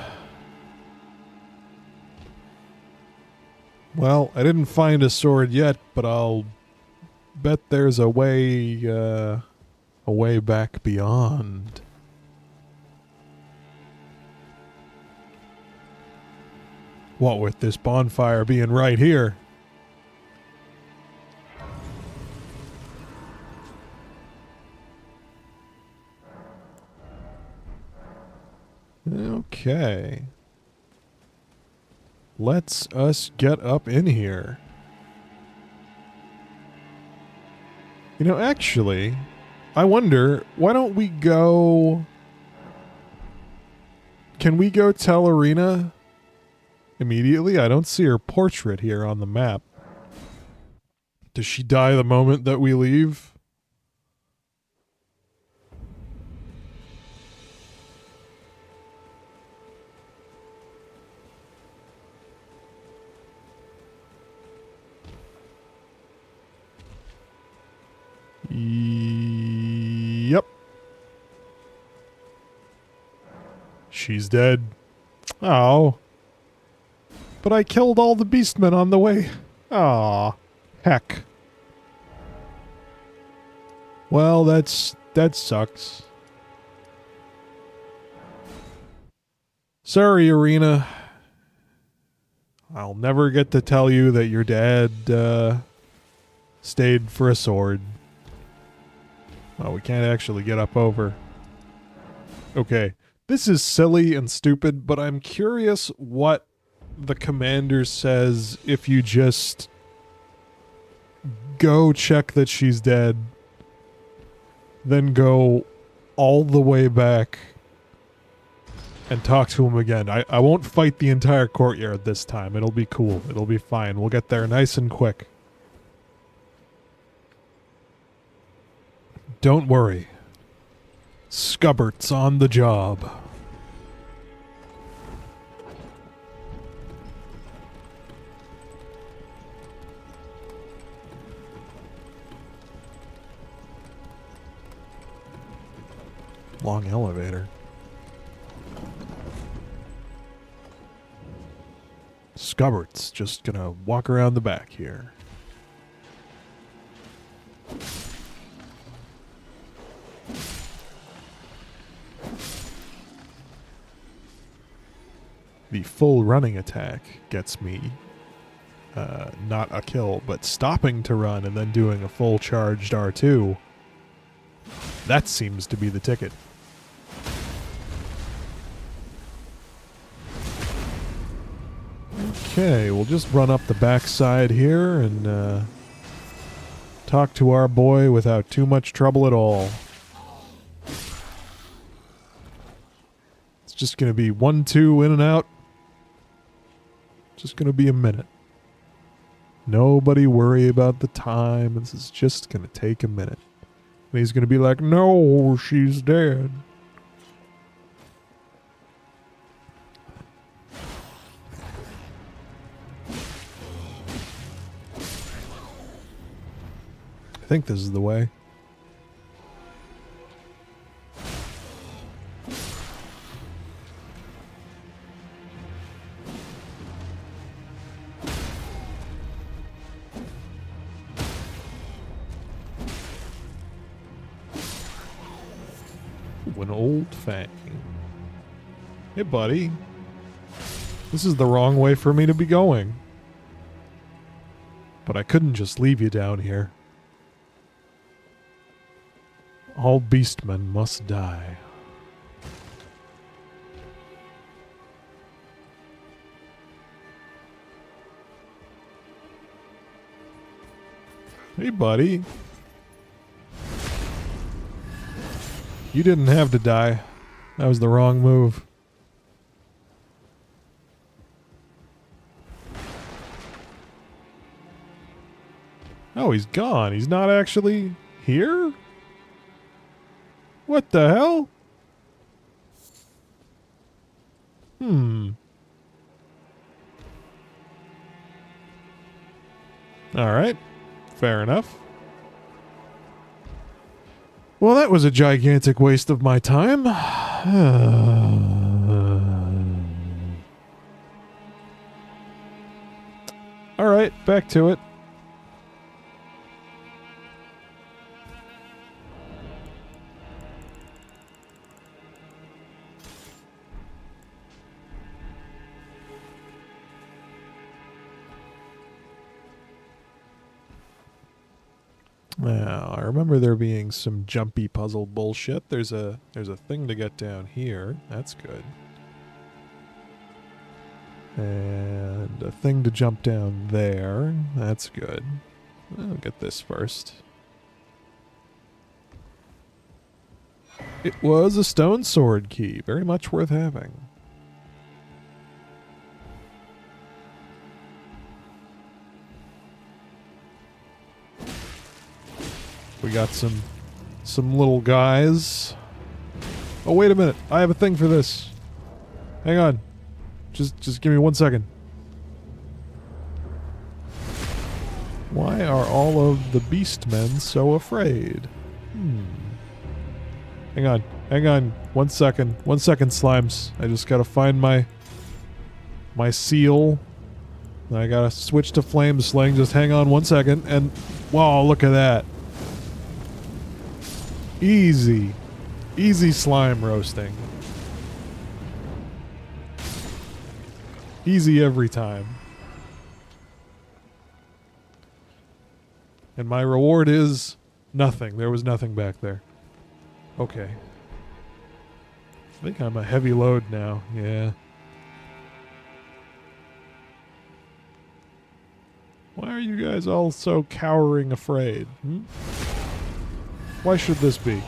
[SPEAKER 1] Well, I didn't find a sword yet, but I'll bet there's a way back beyond. What with this bonfire being right here? Okay. Let's us get up in here. You know, actually, I wonder, why don't we go... Can we go tell Arena immediately? I don't see her portrait here on the map. Does she die the moment that we leave? Yep. She's dead. Oh. But I killed all the beastmen on the way. Aw. Heck. Well, that sucks. Sorry, Arena. I'll never get to tell you that your dad, stayed for a sword. Oh, we can't actually get up over. Okay. This is silly and stupid, but I'm curious what the commander says if you just go check that she's dead, then go all the way back and talk to him again. I won't fight the entire courtyard this time. It'll be cool. It'll be fine. We'll get there nice and quick. Don't worry. Scubbert's on the job. Long elevator. Scubbert's just gonna walk around the back here. The full running attack gets me not a kill, but stopping to run and then doing a full charged R2. That seems to be the ticket. Okay, we'll just run up the backside here and talk to our boy without too much trouble at all. It's just going to be 1-2 in and out. Just going to be a minute. Nobody worry about the time. This is just going to take a minute. And he's going to be like, no, she's dead. I think this is the way. Ooh, an old fang. Hey, buddy. This is the wrong way for me to be going. But I couldn't just leave you down here. All beastmen must die. Hey, buddy. You didn't have to die. That was the wrong move. Oh, he's gone. He's not actually here? What the hell? Alright. Fair enough. Well, that was a gigantic waste of my time. Alright, back to it. Now, I remember there being some jumpy puzzle bullshit. There's a thing to get down here. That's good. And a thing to jump down there. That's good. I'll get this first. It was a stone sword key. Very much worth having. We got some little guys. Oh, wait a minute. I have a thing for this. Hang on. Just give me 1 second. Why are all of the beastmen so afraid? Hang on. 1 second. 1 second, slimes. I just gotta find my seal. I gotta switch to flame sling. Just hang on 1 second. And, wow, look at that. Easy slime roasting. Easy every time. And my reward is nothing. There was nothing back there. Okay. I think I'm a heavy load now. Yeah. Why are you guys all so cowering afraid? Why should this be?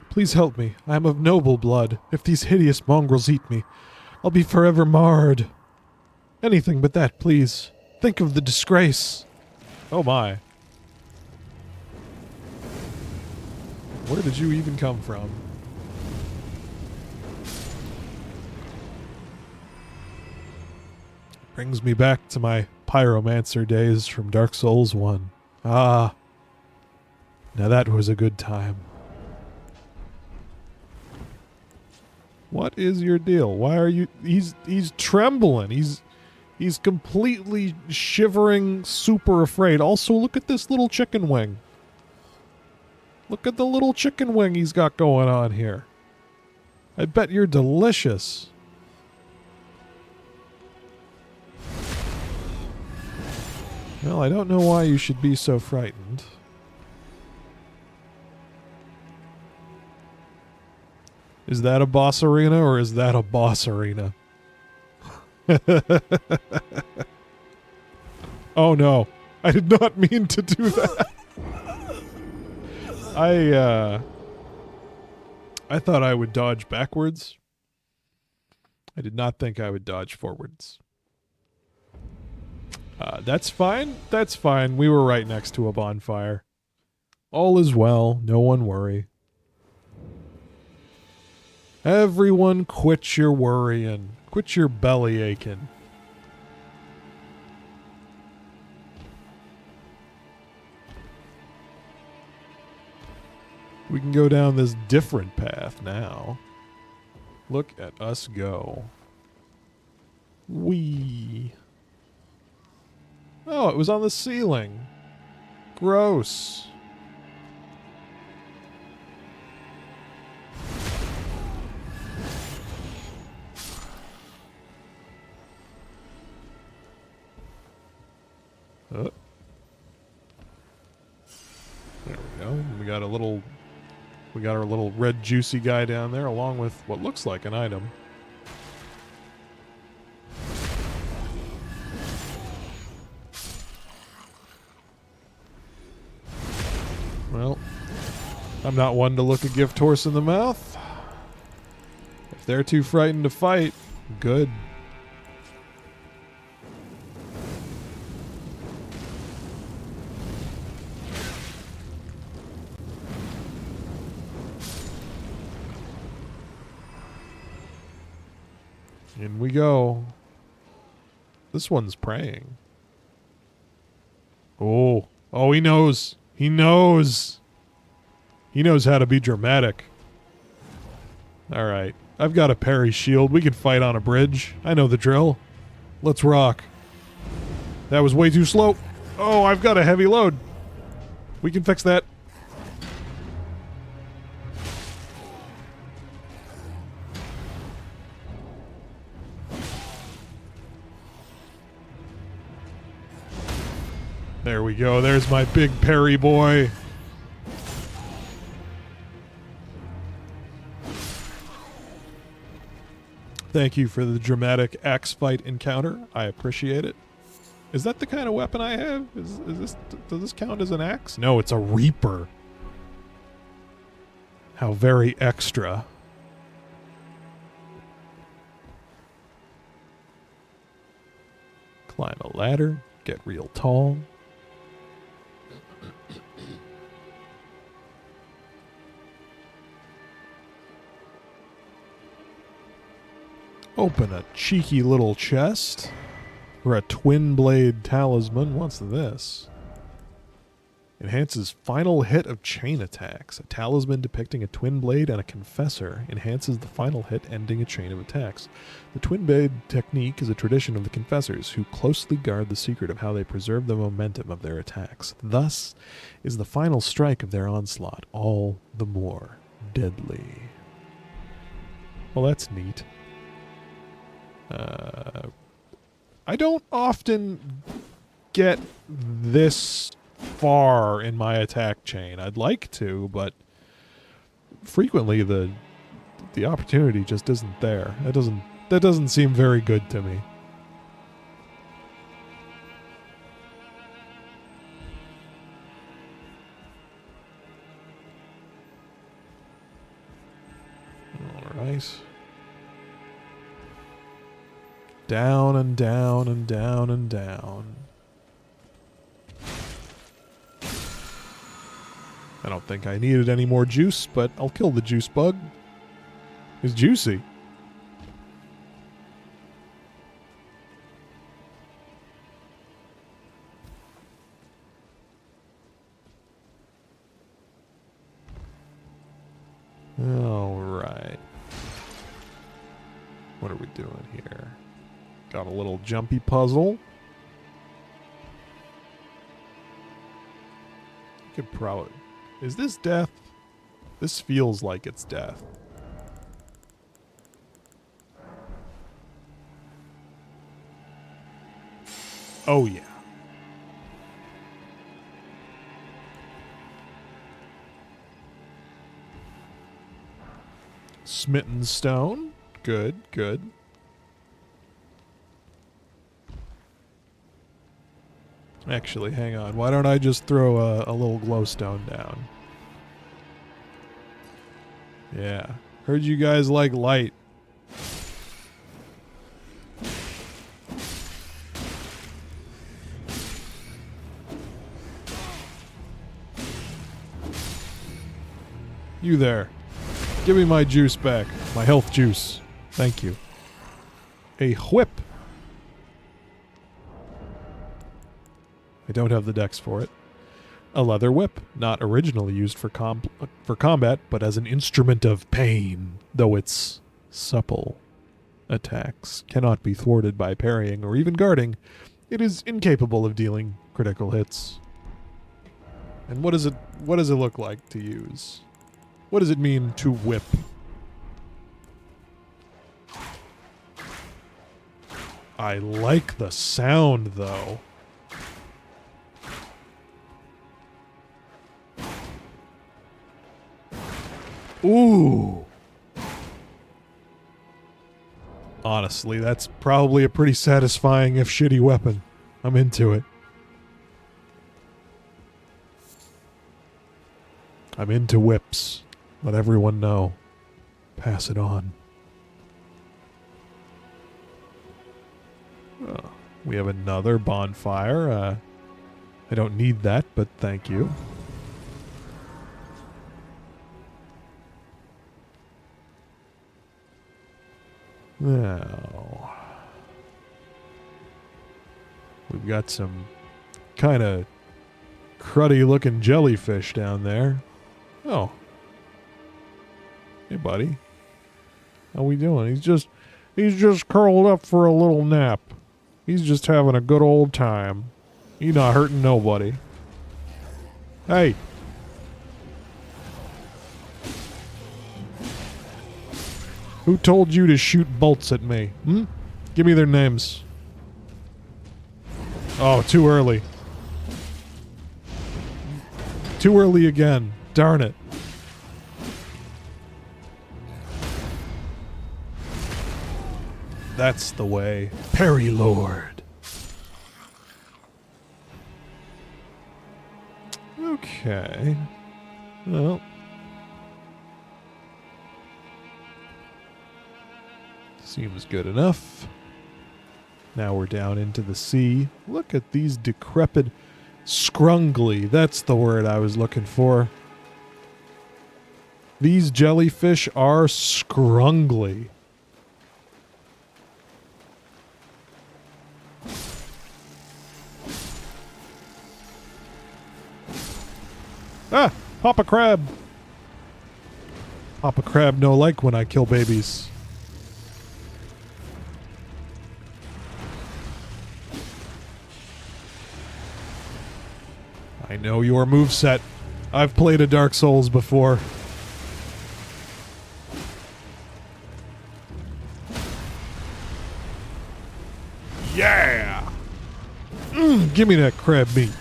[SPEAKER 1] Please help me. I am of noble blood. If these hideous mongrels eat me, I'll be forever marred. Anything but that, please. Think of the disgrace. Oh my. Where did you even come from? Brings me back to my pyromancer days from Dark Souls 1. Ah. Now that was a good time. What is your deal? Why are you... He's trembling. He's completely shivering, super afraid. Also, look at this little chicken wing. Look at the little chicken wing he's got going on here. I bet you're delicious. Well, I don't know why you should be so frightened. Is that a boss arena or is that a boss arena? Oh no. I did not mean to do that. I thought I would dodge backwards. I did not think I would dodge forwards. That's fine. That's fine. We were right next to a bonfire. All is well. No one worry. Everyone quit your worrying. Quit your belly aching. We can go down this different path now. Look at us go. Whee. Oh, it was on the ceiling. Gross. There we go. We got our little red juicy guy down there along with what looks like an item. Well, I'm not one to look a gift horse in the mouth. If they're too frightened to fight, good. In we go. This one's praying. Oh, he knows. He knows. He knows how to be dramatic. All right. I've got a parry shield. We can fight on a bridge. I know the drill. Let's rock. That was way too slow. Oh, I've got a heavy load. We can fix that. There we go. There's my big parry boy. Thank you for the dramatic axe fight encounter. I appreciate it. Is that the kind of weapon I have? Does this count as an axe? No, it's a reaper. How very extra. Climb a ladder. Get real tall. Open a cheeky little chest. Or a twin blade talisman. What's this? Enhances final hit of chain attacks. A talisman depicting a twin blade and a confessor enhances the final hit ending a chain of attacks. The twin blade technique is a tradition of the confessors who closely guard the secret of how they preserve the momentum of their attacks. Thus is the final strike of their onslaught all the more deadly. Well, that's neat. I don't often get this far in my attack chain. I'd like to, but frequently the opportunity just isn't there. That doesn't seem very good to me. All right. Down and down and down and down. I don't think I needed any more juice, but I'll kill the juice bug. It's juicy. All right. What are we doing here? Got a little jumpy puzzle. Could probably... Is this death? This feels like it's death. Oh, yeah. Smitten stone. Good, good. Actually, hang on. Why don't I just throw a little glowstone down? Yeah. Heard you guys like light. You there. Give me my juice back. My health juice. Thank you. A whip. I don't have the dex for it. A leather whip, not originally used for combat, but as an instrument of pain, though its supple attacks cannot be thwarted by parrying or even guarding. It is incapable of dealing critical hits. And what does it look like to use? What does it mean to whip? I like the sound, though. Ooh. Honestly, that's probably a pretty satisfying if shitty weapon. I'm into it. I'm into whips. Let everyone know. Pass it on. Oh, we have another bonfire. I don't need that, but thank you. Now, we've got some kind of cruddy looking jellyfish down there. Oh. Hey, buddy. How we doing? He's just curled up for a little nap. He's just having a good old time. He's not hurting nobody. Hey. Who told you to shoot bolts at me? Give me their names. Oh, too early. Too early again. Darn it. That's the way. Parry Lord. Okay. Well. Seems good enough. Now we're down into the sea. Look at these decrepit... Scrungly. That's the word I was looking for. These jellyfish are scrungly. Ah! Papa Crab! Papa Crab no like when I kill babies. I know your moveset. I've played a Dark Souls before. Yeah! Give me that crab meat.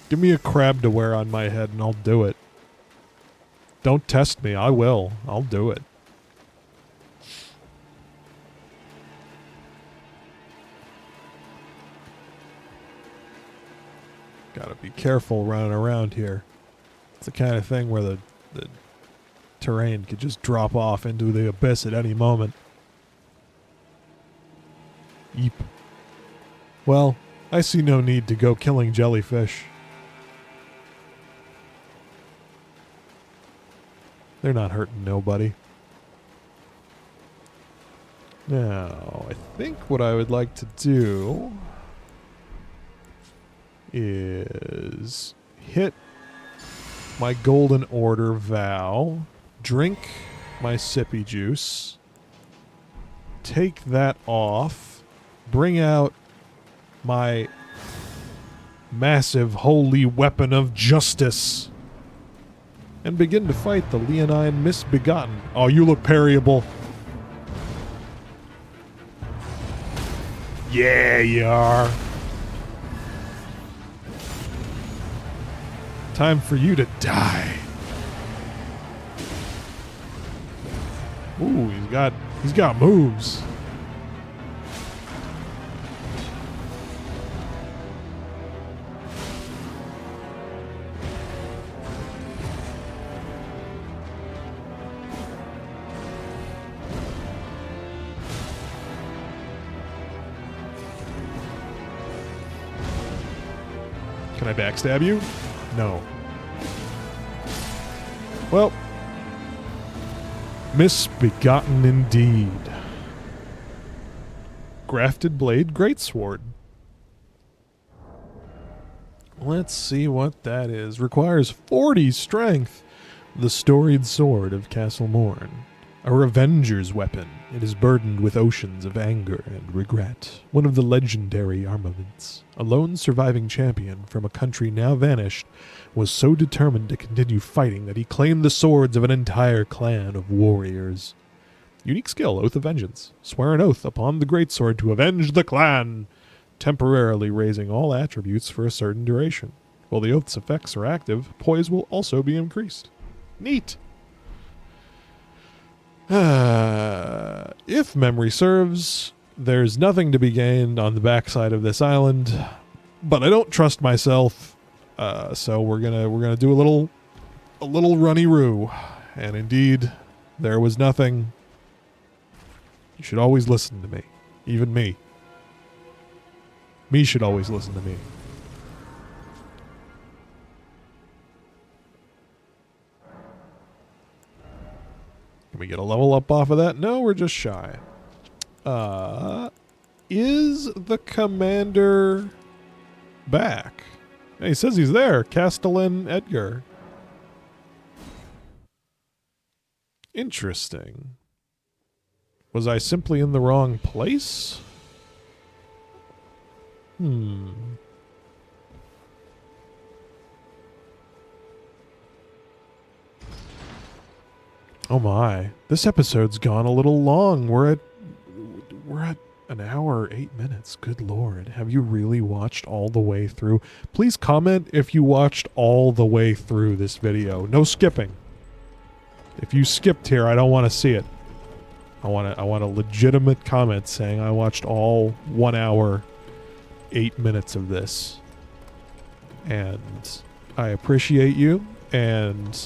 [SPEAKER 1] Give me a crab to wear on my head and I'll do it. Don't test me. I will. I'll do it. Gotta be careful running around here. It's the kind of thing where the terrain could just drop off into the abyss at any moment. Yeep. Well, I see no need to go killing jellyfish. They're not hurting nobody. Now, I think what I would like to do is hit my Golden Order vow, drink my sippy juice, take that off, bring out my massive holy weapon of justice, and begin to fight the Leonine Misbegotten. Oh, you look parryable. Yeah, you are. Time for you to die. Ooh, he's got moves. Can I backstab you? No. Well, misbegotten indeed. Grafted blade greatsword. Let's see what that is. Requires 40 strength. The storied sword of Castle Morne. A revenger's weapon. It is burdened with oceans of anger and regret. One of the legendary armaments. A lone surviving champion from a country now vanished was so determined to continue fighting that he claimed the swords of an entire clan of warriors. Unique skill, Oath of Vengeance. Swear an oath upon the greatsword to avenge the clan, temporarily raising all attributes for a certain duration. While the oath's effects are active, poise will also be increased. Neat! If memory serves, there's nothing to be gained on the backside of this island, but I don't trust myself, so we're gonna do a little runny-roo. And indeed, there was nothing. You should always listen to me, even me. Me should always listen to me. Can we get a level up off of that? No, we're just shy. Is the commander back? He says he's there. Castellan Edgar. Interesting. Was I simply in the wrong place? Oh my. This episode's gone a little long. We're at an hour, 8 minutes. Good Lord. Have you really watched all the way through? Please comment if you watched all the way through this video. No skipping. If you skipped here, I don't want to see it. I want a legitimate comment saying I watched all 1 hour, 8 minutes of this. And I appreciate you, and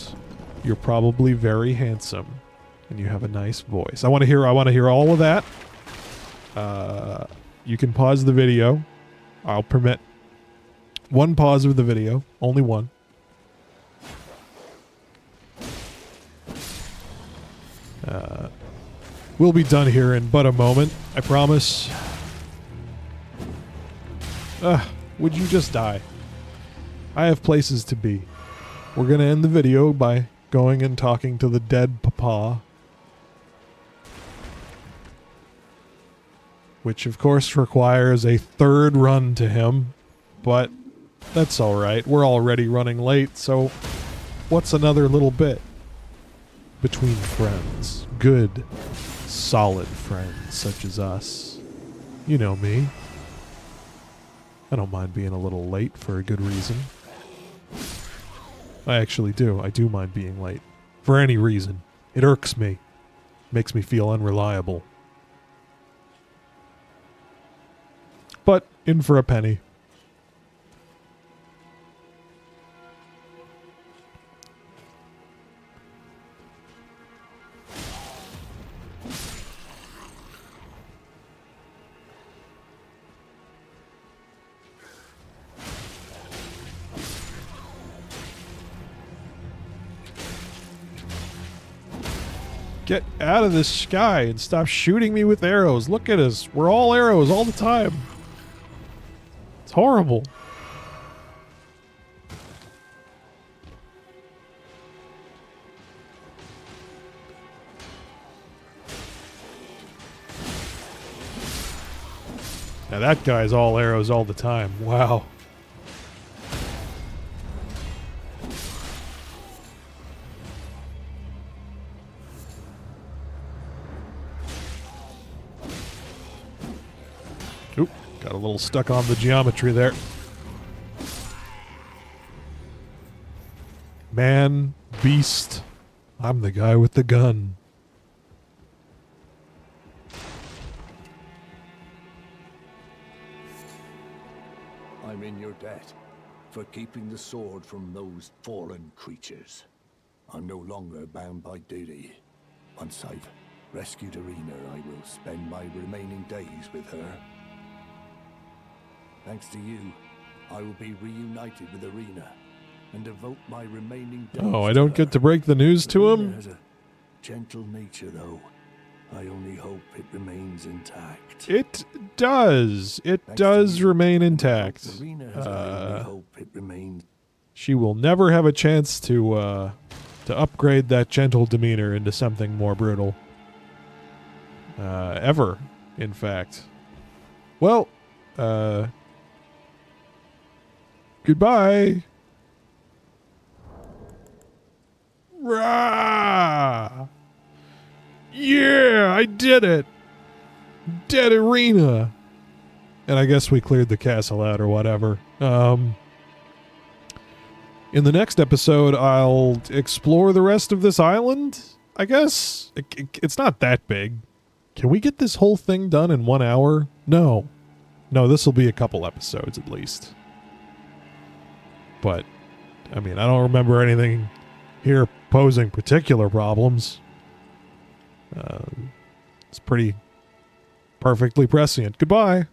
[SPEAKER 1] you're probably very handsome, and you have a nice voice. I want to hear all of that. You can pause the video. I'll permit one pause of the video, only one. We'll be done here in but a moment, I promise. Would you just die? I have places to be. We're gonna end the video by going and talking to the dead papa. Which of course requires a third run to him. But that's alright. We're already running late, so what's another little bit? Between friends. Good, solid friends such as us. You know me. I don't mind being a little late for a good reason. I actually do. I do mind being late. For any reason. It irks me. Makes me feel unreliable. But in for a penny. Get out of the sky and stop shooting me with arrows. Look at us. We're all arrows all the time. It's horrible. Now that guy's all arrows all the time. Wow. Oop, got a little stuck on the geometry there. Man, beast, I'm the guy with the gun.
[SPEAKER 2] I'm in your debt for keeping the sword from those fallen creatures. I'm no longer bound by duty. Once I've rescued Arena, I will spend my remaining days with her. Thanks to you, I will be reunited with Arena and devote my remaining days.
[SPEAKER 1] Oh, I don't get to break the news to
[SPEAKER 2] Arena
[SPEAKER 1] him?
[SPEAKER 2] has a gentle nature, though. I only hope it remains intact.
[SPEAKER 1] It does. It does remain intact.
[SPEAKER 2] Arena has I only hope it remains.
[SPEAKER 1] She will never have a chance to upgrade that gentle demeanor into something more brutal. Ever, in fact. Well, goodbye. Rah! Yeah, I did it. Dead Arena. And I guess we cleared the castle out or whatever. In the next episode, I'll explore the rest of this island, I guess. It's not that big. Can we get this whole thing done in 1 hour? No. No, this will be a couple episodes at least. But, I mean, I don't remember anything here posing particular problems. It's pretty perfectly prescient. Goodbye.